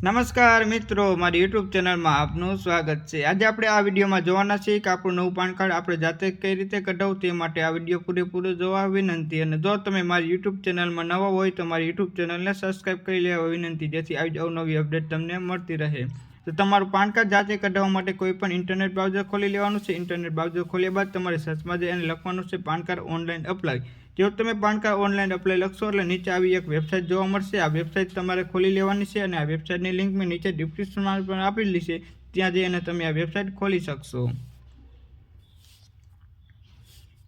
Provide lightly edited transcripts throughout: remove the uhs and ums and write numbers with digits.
નમસ્કાર મિત્રો, મારી યુટ્યુબ ચેનલમાં આપનું સ્વાગત છે। આજે આપણે આ વિડીયોમાં જોવાના છીએ કે આપણું નવું પાન કાર્ડ આપણે જાતે કઈ રીતે કઢાવવું તે માટે આ વિડીયો પૂરેપૂરો જોવા વિનંતી। અને જો તમે મારી યુટ્યુબ ચેનલમાં નવા હોય તો મારી યુટ્યુબ ચેનલને સબસ્ક્રાઈબ કરી લેવા વિનંતી, જેથી આવી અવનવી અપડેટ તમને મળતી રહે। તો તમારું પાન કાર્ડ જાતે કઢાવવા માટે કોઈ પણ ઇન્ટરનેટ બ્રાઉઝર ખોલી લેવાનું છે। ઇન્ટરનેટ બ્રાઉઝર ખોલ્યા બાદ તમારે સર્ચમાં જઈ અને લખવાનું છે પાન કાર્ડ ઓનલાઈન અપ્લાય। જો તમે પાન કાર્ડ ઓનલાઈન અપ્લાય લખશો એટલે નીચે આવી એક વેબસાઇટ જોવા મળશે। આ વેબસાઇટ તમારે ખોલી લેવાની છે અને આ વેબસાઇટની લિંક મેં નીચે ડિસ્ક્રિપ્શનમાં પણ આપેલી છે, ત્યાં જઈને તમે આ વેબસાઇટ ખોલી શકશો।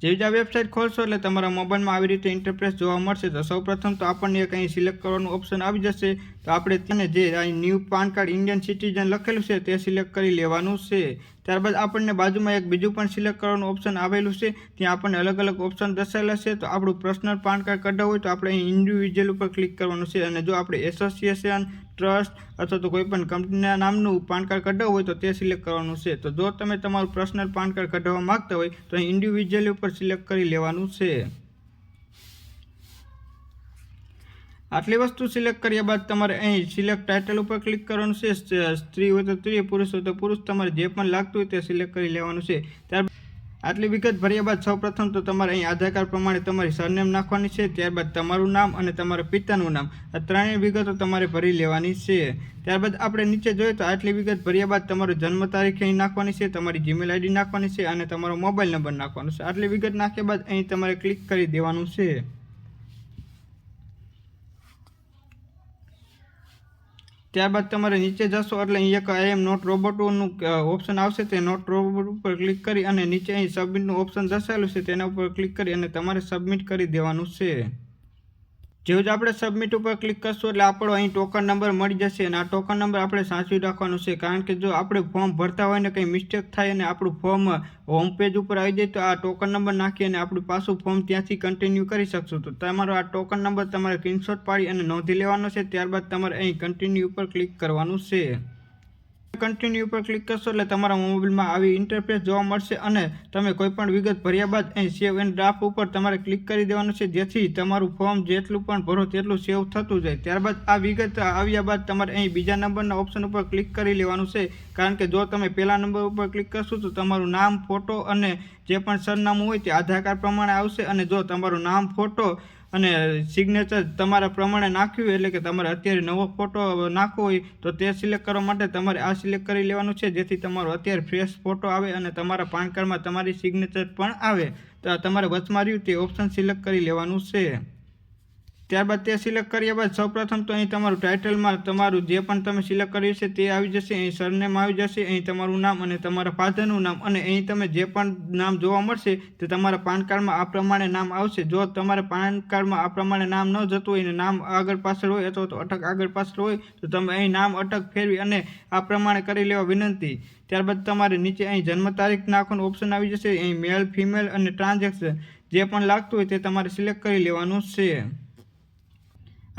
જેવી આ વેબસાઇટ ખોલશો એટલે તમારા મોબાઈલમાં આવી રીતે ઇન્ટરફેસ જોવા મળશે। તો સૌપ્રથમ તો આપણને એક અહીં સિલેક્ટ કરવાનું ઓપ્શન આવી જશે। તો આપણે તેને જે અહીં new PAN card Indian citizen લખેલું છે તે સિલેક્ટ કરી લેવાનું છે। ત્યારબાદ આપણને બાજુમાં એક બીજું પણ સિલેક્ટ કરવાનું ઓપ્શન આવેલું છે, ત્યાં આપણને અલગ અલગ ઓપ્શન દર્શાવેલા છે। તો આપણું પર્સનલ પાન કાર્ડ કઢાવવું હોય તો આપણે અહીં ઇન્ડિવિજ્યુઅલ ઉપર ક્લિક કરવાનું છે, અને જો આપણે એસોસિએશન, ટ્રસ્ટ અથવા તો કોઈ પણ કંપનીના નામનું પાન કાર્ડ કઢાવવું હોય તો તે સિલેક્ટ કરવાનું છે। તો જો તમે તમારું પર્સનલ પાન કાર્ડ કઢાવવા માંગતા હોય તો અહીં ઇન્ડિવિજ્યુઅલ ઉપર સિલેક્ટ કરી લેવાનું છે। આટલી વસ્તુ સિલેક્ટ કર્યા બાદ તમારે અહીં સિલેક્ટ ટાઇટલ ઉપર ક્લિક કરવાનું છે। સ્ત્રી હોય તો સ્ત્રી, પુરુષ હોય તો પુરુષ, તમારે જે પણ લાગતું હોય તે સિલેક્ટ કરી લેવાનું છે। ત્યારબાદ આટલી વિગત ભર્યા બાદ સૌપ્રથમ તો તમારે અહીં આધાર કાર્ડ પ્રમાણે તમારી સરનેમ નાખવાની છે, ત્યારબાદ તમારું નામ અને તમારા પિતાનું નામ, આ ત્રણેય વિગતો તમારે ભરી લેવાની છે। ત્યારબાદ આપણે નીચે જોઈએ તો આટલી વિગત ભર્યા બાદ તમારો જન્મ તારીખ અહીં નાખવાની છે, તમારી જીમેલ આઈડી નાખવાની છે અને તમારો મોબાઈલ નંબર નાખવાનો છે। આટલી વિગત નાખ્યા બાદ અહીં તમારે ક્લિક કરી દેવાનું છે। ત્યારબાદ તમારે નીચે જશો એટલે અહીં એક આઈ એમ નોટ રોબોટનું ઓપ્શન આવશે, તે નોટ રોબોટ ઉપર ક્લિક કરી અને નીચે અહીં સબમિટનું ઓપ્શન દર્શાવેલું છે તેના ઉપર ક્લિક કરી અને તમારે સબમિટ કરી દેવાનું છે। જેવું જ આપણે સબમિટ ઉપર ક્લિક કરશું એટલે આપણો અહીં ટોકન નંબર મળી જશે, અને આ ટોકન નંબર આપણે સાચવી રાખવાનો છે, કારણ કે જો આપણે ફોર્મ ભરતા હોય ને કંઈ મિસ્ટેક થાય અને આપણું ફોર્મ હોમ પેજ ઉપર આવી જાય તો આ ટોકન નંબર નાખી અને આપણું પાછું ફોર્મ ત્યાંથી કન્ટિન્યુ કરી શકશું। તો તમારો આ ટોકન નંબર તમારે સ્ક્રીનશોટ પાડી અને નોંધી લેવાનો છે। ત્યારબાદ તમારે અહીં કન્ટિન્યુ ઉપર ક્લિક કરવાનું છે। કન્ટિન્યુ ઉપર ક્લિક કરશો એટલે તમારા મોબાઈલમાં આવી ઇન્ટરફેસ જોવા મળશે, અને તમે કોઈ પણ વિગત ભર્યા બાદ અહીં સેવ એન્ડ ડ્રાફ્ટ ઉપર તમારે ક્લિક કરી દેવાનું છે, જેથી તમારું ફોર્મ જેટલું પણ ભરો તેટલું સેવ થતું જાય। ત્યારબાદ આ વિગત આવ્યા બાદ તમારે અહીં બીજા નંબરના ઓપ્શન ઉપર ક્લિક કરી લેવાનું છે, કારણ કે જો તમે પહેલા નંબર ઉપર ક્લિક કરશો તો તમારું નામ, ફોટો અને જે પણ સરનામું હોય તે આધાર કાર્ડ પ્રમાણે આવશે, અને જો તમારું નામ, ફોટો અને સિગ્નેચર તમારા પ્રમાણે નાખ્યું એટલે કે તમારે અત્યારે નવો ફોટો નાખવો હોય તો તે સિલેક્ટ કરવા માટે તમારે આ સિલેક્ટ કરી લેવાનું છે, જેથી તમારો અત્યારે ફ્રેશ ફોટો આવે અને તમારા પાન કાર્ડમાં તમારી સિગ્નેચર પણ આવે। તો તમારે વચમાં રહ્યું તે ઓપ્શન સિલેક્ટ કરી લેવાનું છે। ત્યારબાદ તે સિલેક્ટ કર્યા બાદ સૌપ્રથમ તો અહીં તમારું ટાઇટલમાં તમારું જે પણ તમે સિલેક્ટ કર્યું છે તે આવી જશે, અહીં સરનેમ આવી જશે, અહીં તમારું નામ અને તમારા ફાધરનું નામ, અને અહીં તમે જે પણ નામ જોવા મળશે તે તમારા પાન કાર્ડમાં આ પ્રમાણે નામ આવશે। જો તમારા પાન કાર્ડમાં આ પ્રમાણે નામ ન જતું હોય અને નામ આગળ પાછળ હોય અથવા તો અટક આગળ પાછળ હોય તો તમે અહીં નામ અટક ફેરવી અને આ પ્રમાણે કરી લેવા વિનંતી। ત્યારબાદ તમારે નીચે અહીં જન્મ તારીખ નાખવાનું ઓપ્શન આવી જશે, અહીં મેલ, ફિમેલ અને ટ્રાન્ઝેક્શન જે પણ લાગતું હોય તે તમારે સિલેક્ટ કરી લેવાનું છે।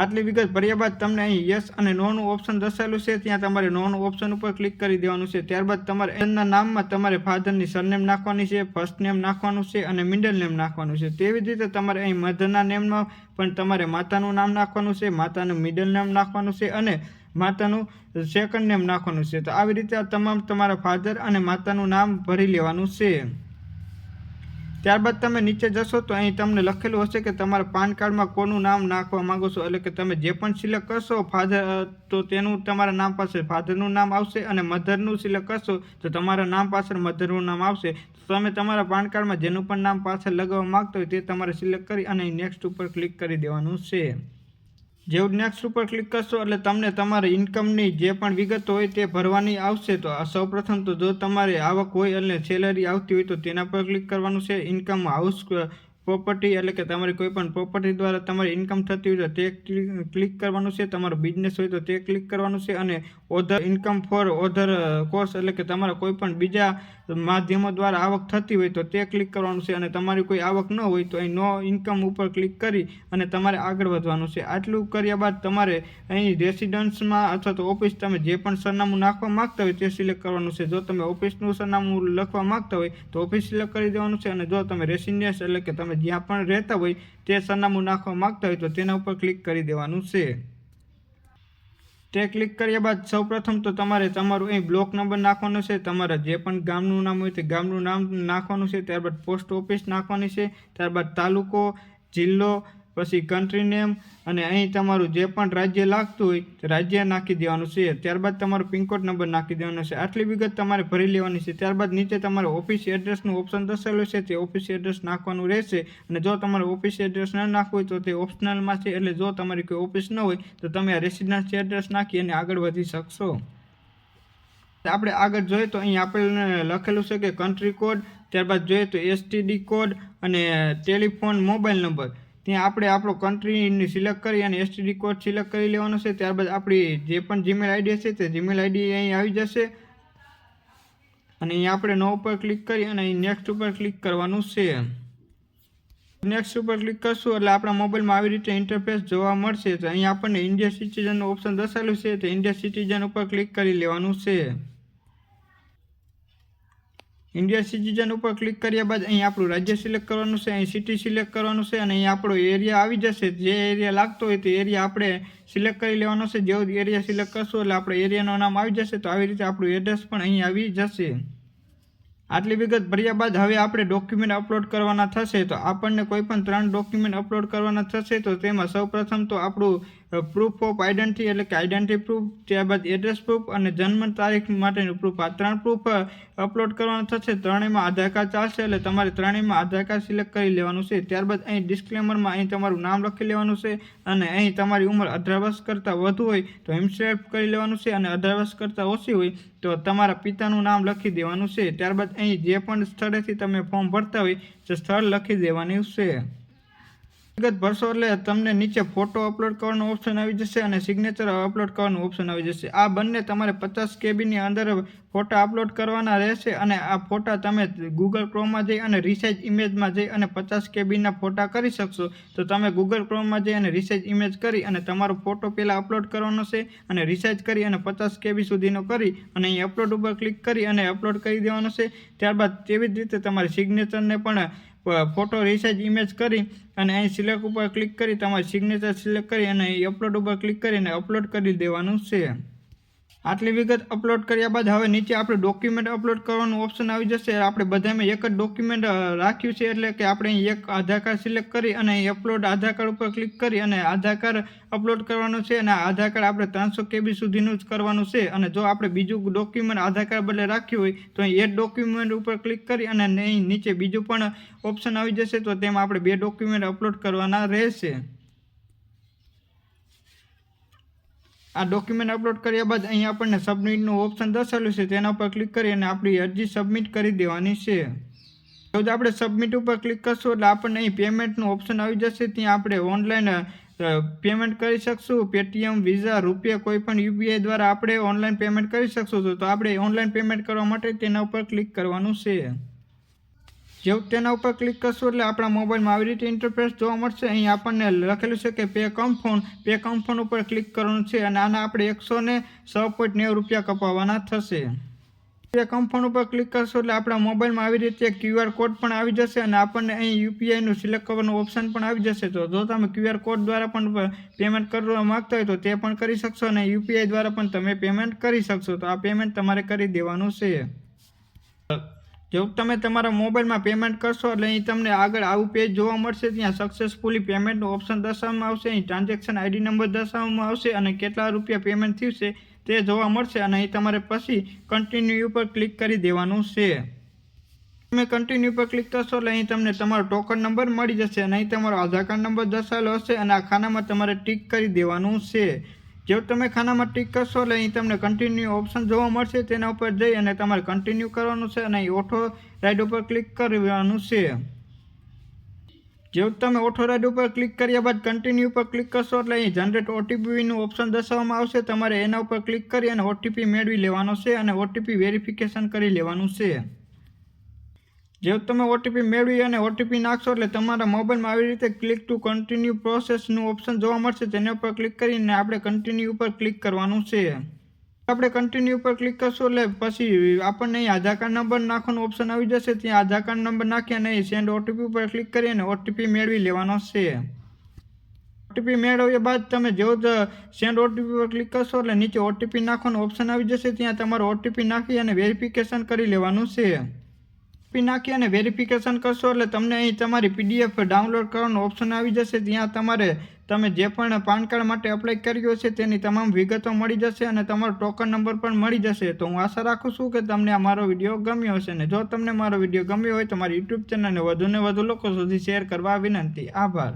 આટલી વિગત ભર્યા બાદ તમને અહીં યસ અને નોનું ઓપ્શન દર્શાવેલું છે, ત્યાં તમારે નોનું ઓપ્શન ઉપર ક્લિક કરી દેવાનું છે। ત્યારબાદ તમારે એના નામમાં તમારે ફાધરની સરનેમ નાખવાની છે, ફર્સ્ટ નેમ નાખવાનું છે અને મિડલ નેમ નાખવાનું છે। તેવી જ રીતે તમારે અહીં મધરના નેમમાં પણ તમારે માતાનું નામ નાખવાનું છે, માતાનું મિડલ નેમ નાખવાનું છે અને માતાનું સેકન્ડ નેમ નાખવાનું છે। તો આવી રીતે આ તમામ તમારા ફાધર અને માતાનું નામ ભરી લેવાનું છે। ત્યારબાદ તમે નીચે જશો તો અહીં તમને લખેલું હશે કે તમારા પાન કાર્ડમાં કોનું નામ નાખવા માંગો છો, એટલે કે તમે જે પણ સિલેક્ટ કરશો ફાધર તો તેનું તમારા નામ પાસે ફાધરનું નામ આવશે, અને મધરનું સિલેક્ટ કરશો તો તમારા નામ પાછળ મધરનું નામ આવશે। તો તમે તમારા પાન કાર્ડમાં જેનું પણ નામ પાછળ લગાવવા માંગતો હોય તે તમારે સિલેક્ટ કરી અને નેક્સ્ટ ઉપર ક્લિક કરી દેવાનું છે। જેવું નેક્સ્ટ ઉપર ક્લિક કરશો એટલે તમને તમારી ઇન્કમની જે પણ વિગતો હોય તે ભરવાની આવશે। તો સૌપ્રથમ તો જો તમારે આવક હોય એટલે સેલરી આવતી હોય તો તેના પર ક્લિક કરવાનું છે। ઇન્કમ, હાઉસ પ્રોપર્ટી એટલે કે તમારી કોઈ પણ પ્રોપર્ટી દ્વારા તમારી ઇન્કમ થતી હોય તો તે ક્લિક કરવાનું છે, તમારો બિઝનેસ હોય તો તે ક્લિક કરવાનું છે, અને other income for other course એટલે કે તમારા કોઈ પણ બીજા માધ્યમો દ્વારા આવક થતી હોય તો તે ક્લિક કરવાનું છે, અને તમારી કોઈ આવક ન હોય તો અહીં નો ઇન્કમ ઉપર ક્લિક કરી અને તમારે આગળ વધવાનું છે। આટલું કર્યા બાદ તમારે અહીં રેસિડન્સમાં અથવા તો ઓફિસ તમે જે પણ સરનામું નાખવા માંગતા હોય તે સિલેક્ટ કરવાનું છે। જો તમે ઓફિસનું સરનામું લખવા માંગતા હોય તો ઓફિસ સિલેક્ટ કરી દેવાનું છે, અને જો તમે રેસિડેન્સ એટલે કે તમે જ્યાં પણ રહેતા હોય તે સરનામું નાખવા માંગતા હોય તો તેના ઉપર ક્લિક કરી દેવાનું છે। તે ક્લિક કર્યા બાદ સૌપ્રથમ તો તમારે તમારું અહીં બ્લોક નંબર નાખવાનો છે, તમારા જે પણ ગામનું નામ હોય તે ગામનું નામ નાખવાનું છે, ત્યારબાદ પોસ્ટ ઓફિસ નાખવાની છે, ત્યારબાદ તાલુકો, જિલ્લો, પછી કન્ટ્રી નેમ અને અહીં તમારું જે પણ રાજ્ય લાગતું હોય તે રાજ્ય નાખી દેવાનું છે. ત્યારબાદ તમારો પિનકોડ નંબર નાખી દેવાનો છે. આટલી વિગત તમારે ભરી લેવાની છે. ત્યારબાદ નીચે તમારે ઓફિસ એડ્રેસનું ઓપ્શન દર્શાવેલું છે, તે ઓફિસ એડ્રેસ નાખવાનું રહેશે. અને જો તમારે ઓફિસ એડ્રેસ ન નાખવું હોય તો તે ઓપ્શનલમાં છે, એટલે જો તમારી કોઈ ઓફિસ ન હોય તો તમે આ રેસિડન્સ એડ્રેસ નાખી અને આગળ વધી શકશો. આપણે આગળ જોઈએ તો અહીં આપણને લખેલું છે કે કન્ટ્રી કોડ, ત્યારબાદ જોઈએ તો STD કોડ અને ટેલિફોન મોબાઈલ નંબર. ત્યાં આપણે આપણો કન્ટ્રીની સિલેક્ટ કરી અને STD કોડ સિલેક્ટ કરી લેવાનો છે. ત્યારબાદ આપણી જે પણ જીમેલ આઈડી હશે તે જીમેલ આઈડી અહીં આવી જશે અને અહીં આપણે નો ઉપર ક્લિક કરી અને અહીં નેક્સ્ટ ઉપર ક્લિક કરવાનું છે. નેક્સ્ટ ઉપર ક્લિક કરશું એટલે આપણા મોબાઈલમાં આવી રીતે ઇન્ટરફેસ જોવા મળશે. તો અહીં આપણને ઇન્ડિયન સિટીઝનનું ઓપ્શન દર્શાવેલું છે, તો ઇન્ડિયન સિટીઝન ઉપર ક્લિક કરી લેવાનું છે. ઇન્ડિયન સિટીઝન ઉપર ક્લિક કર્યા બાદ અહીં આપણું રાજ્ય સિલેક્ટ કરવાનું છે, અહીં સિટી સિલેક્ટ કરવાનું છે અને અહીં આપણો એરિયા આવી જશે. જે એરિયા લાગતો હોય તે એરિયા આપણે સિલેક્ટ કરી લેવાનો છે. જેવો એરિયા સિલેક્ટ કરશું એટલે આપણે એરિયાનું નામ આવી જશે. તો આવી રીતે આપણું એડ્રેસ પણ અહીં આવી જશે. આટલી વિગત ભર્યા બાદ હવે આપણે ડોક્યુમેન્ટ અપલોડ કરવાના થશે. તો આપણને કોઈ પણ 3 ડોક્યુમેન્ટ અપલોડ કરવાના થશે. તો તેમાં સૌપ્રથમ તો આપણું પ્રૂફ ઓફ આઈડેન્ટિટી એટલે કે આઈડેન્ટિટી પ્રૂફ, ત્યારબાદ એડ્રેસ પ્રૂફ અને જન્મ તારીખ માટેનું પ્રૂફ. આ 3 પ્રૂફ અપલોડ કરવાના થશે. ત્રણેયમાં આધાર કાર્ડ ચાલશે, એટલે તમારે ત્રણેયમાં આધાર કાર્ડ સિલેક્ટ કરી લેવાનું છે. ત્યારબાદ અહીં ડિસ્ક્લેમરમાં અહીં તમારું નામ લખી લેવાનું છે અને અહીં તમારી ઉંમર 18 વર્ષ કરતાં વધુ હોય તો હિમસેલ્ફ કરી લેવાનું છે અને 18 વર્ષ કરતાં ઓછી હોય તો તમારા પિતાનું નામ લખી દેવાનું છે. ત્યારબાદ અહીં જે પણ સ્થળેથી તમે ફોર્મ ભરતા હોય તે સ્થળ લખી દેવાનું છે. વિગત ભરશો એટલે તમને નીચે ફોટો અપલોડ કરવાનો ઓપ્શન આવી જશે અને સિગ્નેચર અપલોડ કરવાનું ઓપ્શન આવી જશે. આ બંને તમારે 50 KBની અંદર ફોટા અપલોડ કરવાના રહેશે અને આ ફોટા તમે ગૂગલ ક્રોમમાં જઈ અને રિસાઇઝ ઇમેજમાં જઈ અને 50 KBના ફોટા કરી શકશો. તો તમે ગૂગલ ક્રોમમાં જઈ અને રિસાઇઝ ઇમેજ કરી અને તમારો ફોટો પહેલાં અપલોડ કરવાનો છે અને રિસાઇઝ કરી અને 50 KB સુધીનો કરી અને અહીં અપલોડ ઉપર ક્લિક કરી અને અપલોડ કરી દેવાનો છે. ત્યારબાદ તેવી જ રીતે તમારી સિગ્નેચરને પણ ફોટો રિસાઇઝ ઇમેજ કરી અને અહીં સિલેક્ટ ઉપર ક્લિક કરી તમારી સિગ્નેચર સિલેક્ટ કરી અને અહીં અપલોડ ઉપર ક્લિક કરીને અપલોડ કરી દેવાનું છે. આટલી વિગત અપલોડ કર્યા બાદ હવે નીચે આપણે ડોક્યુમેન્ટ અપલોડ કરવાનું ઓપ્શન આવી જશે. આપણે બધામાં એક જ ડોક્યુમેન્ટ રાખ્યું છે, એટલે કે આપણે અહીં એક આધાર કાર્ડ સિલેક્ટ કરી અને અહીં અપલોડ આધાર કાર્ડ ઉપર ક્લિક કરી અને આધાર કાર્ડ અપલોડ કરવાનું છે. અને આધાર કાર્ડ આપણે 300 KB સુધીનું જ કરવાનું છે. અને જો આપણે બીજું ડોક્યુમેન્ટ આધાર કાર્ડ બદલે રાખ્યું હોય તો અહીં એક ડોક્યુમેન્ટ ઉપર ક્લિક કરી અને અહીં નીચે બીજું પણ ઓપ્શન આવી જશે. તો તેમાં આપણે 2 ડોક્યુમેન્ટ અપલોડ કરવાના રહેશે. આ ડોક્યુમેન્ટ અપલોડ કર્યા બાદ અહીં આપણને સબમિટનું ઓપ્શન દર્શાવેલું છે, તેના ઉપર ક્લિક કરી અને આપણી અરજી સબમિટ કરી દેવાની છે. જો આપણે સબમિટ ઉપર ક્લિક કરશું એટલે આપણને અહીં પેમેન્ટનું ઓપ્શન આવી જશે. ત્યાં આપણે ઓનલાઈન પેમેન્ટ કરી શકશું. પેટીએમ, વિઝા, રૂપિયા કોઈ પણ UPI દ્વારા આપણે ઓનલાઈન પેમેન્ટ કરી શકશું. તો આપણે ઓનલાઈન પેમેન્ટ કરવા માટે તેના ઉપર ક્લિક કરવાનું છે. જેવું તેના ઉપર ક્લિક કરશું એટલે આપણા મોબાઈલમાં આવી રીતે ઇન્ટરફેસ જોવા મળશે. અહીં આપણને લખેલું છે કે પે કમ ફોન ઉપર ક્લિક કરવાનું છે અને આના આપણે 106.90 રૂપિયા કપાવવાના થશે. પે કમ ફોન ઉપર ક્લિક કરશો એટલે આપણા મોબાઈલમાં આવી રીતે QR કોડ પણ આવી જશે અને આપણને અહીં UPIનું સિલેક્ટ કરવાનું ઓપ્શન પણ આવી જશે. તો જો તમે QR કોડ દ્વારા પણ પેમેન્ટ કરવા માગતા હોય તો તે પણ કરી શકશો અને UPI દ્વારા પણ તમે પેમેન્ટ કરી શકશો. તો આ પેમેન્ટ તમારે કરી દેવાનું છે. જો તમે તમારા મોબાઈલમાં પેમેન્ટ કરશો એટલે અહીં તમને આગળ આવું પેજ જોવા મળશે. ત્યાં સક્સેસફુલી પેમેન્ટનું ઓપ્શન દર્શાવવામાં આવશે. અહીં ટ્રાન્ઝેક્શન ID નંબર દર્શાવવામાં આવશે અને કેટલા રૂપિયા પેમેન્ટ થયું છે તે જોવા મળશે. અને અહીં તમારે પછી કન્ટિન્યુ ઉપર ક્લિક કરી દેવાનું છે. તમે કન્ટિન્યુ પર ક્લિક કરશો એટલે અહીં તમને તમારો ટોકન નંબર મળી જશે અને અહીં તમારો આધાર કાર્ડ નંબર દર્શાવેલો હશે અને આ ખાનામાં તમારે ટિક કરી દેવાનું છે. જો તમે ખાનામાં ટિક કરશો એટલે અહીં તમને કન્ટિન્યુ ઓપ્શન જોવા મળશે. તેના ઉપર જઈ અને તમારે કન્ટિન્યુ કરવાનું છે અને અહીં ઓટો રાઇડ ઉપર ક્લિક કરવાનું છે. જેવું તમે ઓટો રાઇડ ઉપર ક્લિક કર્યા બાદ કન્ટિન્યુ ઉપર ક્લિક કરશો એટલે અહીં જનરેટ OTPનું ઓપ્શન દર્શાવવામાં આવશે. તમારે એના ઉપર ક્લિક કરી અને OTP મેળવી લેવાનો છે અને OTP વેરિફિકેશન કરી લેવાનું છે. જેવું તમે OTP મેળવી અને OTP નાખશો એટલે તમારા મોબાઈલમાં આવી રીતે ક્લિક ટુ કન્ટિન્યુ પ્રોસેસનું ઓપ્શન જોવા મળશે. તેના ઉપર ક્લિક કરીને આપણે કન્ટિન્યુ ઉપર ક્લિક કરવાનું છે. આપણે કન્ટિન્યુ ઉપર ક્લિક કરશું એટલે પછી આપણને અહીં આધાર કાર્ડ નંબર નાખવાનો ઓપ્શન આવી જશે. ત્યાં આધાર કાર્ડ નંબર નાખી અને સેન્ડ OTP ઉપર ક્લિક કરી અને OTP મેળવી લેવાનો છે. ઓટીપી મેળવ્યા બાદ તમે જેવો જ સેન્ડ ઓટીપી પર ક્લિક કરશો એટલે નીચે ઓટીપી નાખવાનો ઓપ્શન આવી જશે. ત્યાં તમારો ઓટીપી નાખી અને વેરિફિકેશન કરી લેવાનું છે. ઓટીપી નાખી અને વેરિફિકેશન કરશો એટલે તમને અહીં તમારી PDF ડાઉનલોડ કરવાનો ઓપ્શન આવી જશે. ત્યાં તમે જે પણ પાન કાર્ડ માટે એપ્લાય કર્યો છે તેની તમામ વિગતો મળી જશે અને તમારો ટોકન નંબર પણ મળી જશે. તો હું આશા રાખું છું કે તમને આ મારો વિડીયો ગમ્યો હશે ને જો તમને મારો વિડીયો ગમ્યો હોય તો મારી YouTube ચેનલને વધુને વધુ લોકો સુધી શેર કરવા વિનંતી. આભાર.